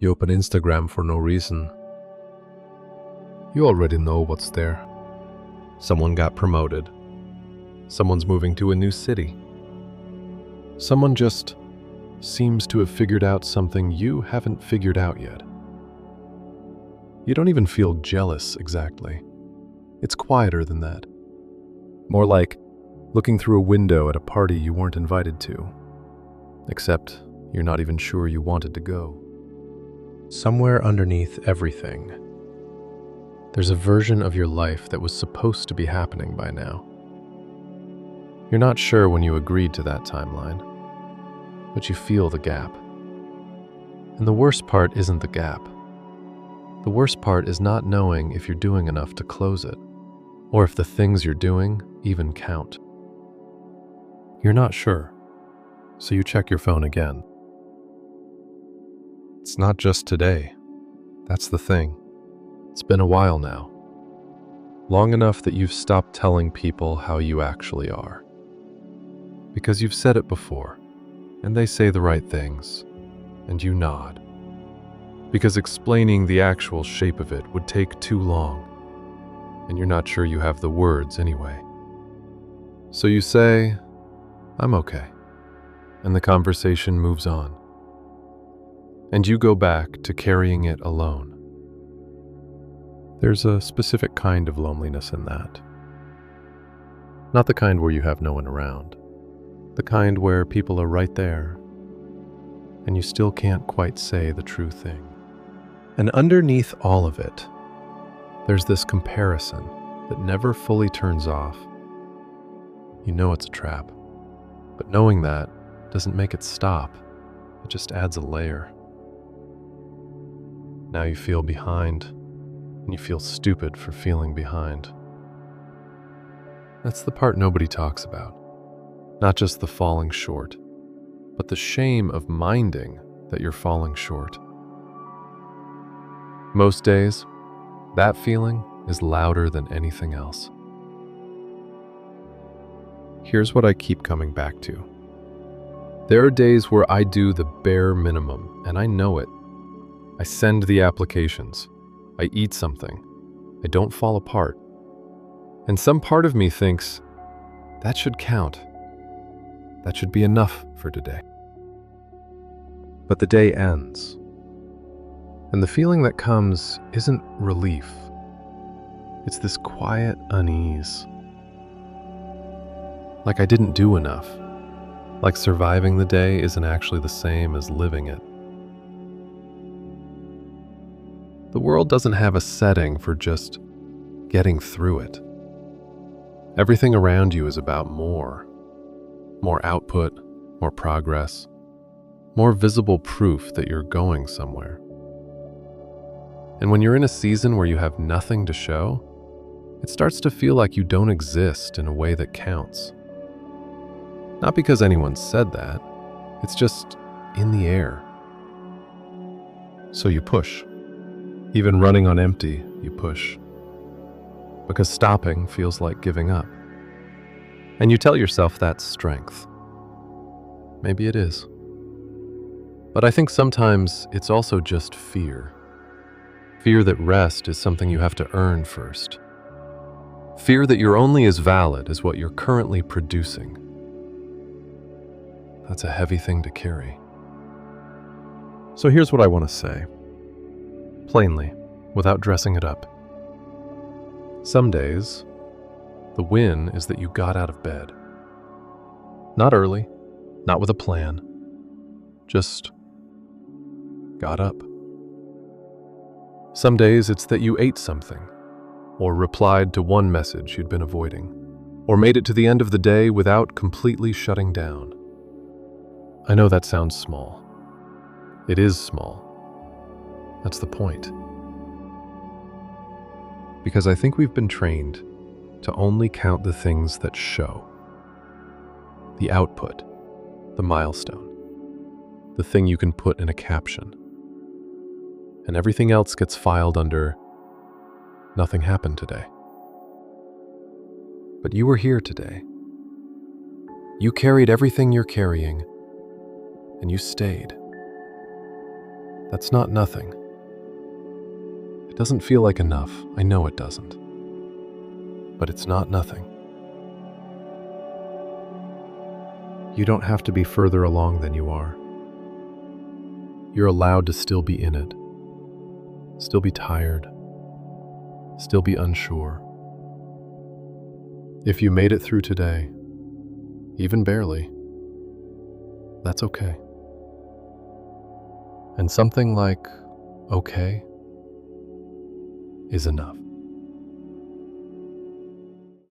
You open Instagram for no reason. You already know what's there. Someone got promoted. Someone's moving to a new city. Someone just seems to have figured out something you haven't figured out yet. You don't even feel jealous exactly. It's quieter than that. More like looking through a window at a party you weren't invited to. Except you're not even sure you wanted to go. Somewhere underneath everything, there's a version of your life that was supposed to be happening by now. You're not sure when you agreed to that timeline, but you feel the gap. And the worst part isn't the gap. The worst part is not knowing if you're doing enough to close it, or if the things you're doing even count. You're not sure, so you check your phone again. It's not just today. That's the thing. It's been a while now. Long enough that you've stopped telling people how you actually are. Because you've said it before, and they say the right things, and you nod. Because explaining the actual shape of it would take too long, and you're not sure you have the words anyway. So you say, "I'm okay," and the conversation moves on. And you go back to carrying it alone. There's a specific kind of loneliness in that. Not the kind where you have no one around. The kind where people are right there, and you still can't quite say the true thing. And underneath all of it, there's this comparison that never fully turns off. You know it's a trap, but knowing that doesn't make it stop. It just adds a layer. Now you feel behind, and you feel stupid for feeling behind. That's the part nobody talks about. Not just the falling short, but the shame of minding that you're falling short. Most days, that feeling is louder than anything else. Here's what I keep coming back to. There are days where I do the bare minimum, and I know it. I send the applications. I eat something. I don't fall apart. And some part of me thinks, that should count. That should be enough for today. But the day ends. And the feeling that comes isn't relief. It's this quiet unease. Like I didn't do enough. Like surviving the day isn't actually the same as living it. The world doesn't have a setting for just getting through it. Everything around you is about more. More output, more progress, more visible proof that you're going somewhere. And when you're in a season where you have nothing to show, it starts to feel like you don't exist in a way that counts. Not because anyone said that, it's just in the air. So you push. Even running on empty, you push. Because stopping feels like giving up. And you tell yourself that's strength. Maybe it is. But I think sometimes it's also just fear. Fear that rest is something you have to earn first. Fear that you're only as valid as what you're currently producing. That's a heavy thing to carry. So here's what I want to say. Plainly, without dressing it up. Some days, the win is that you got out of bed. Not early, not with a plan, just got up. Some days it's that you ate something, or replied to one message you'd been avoiding, or made it to the end of the day without completely shutting down. I know that sounds small. It is small. That's the point. Because I think we've been trained to only count the things that show. The output, the milestone, the thing you can put in a caption. And everything else gets filed under, nothing happened today. But you were here today. You carried everything you're carrying, and you stayed. That's not nothing. It doesn't feel like enough. I know it doesn't. But it's not nothing. You don't have to be further along than you are. You're allowed to still be in it, still be tired, still be unsure. If you made it through today, even barely, that's okay. And something like okay is enough.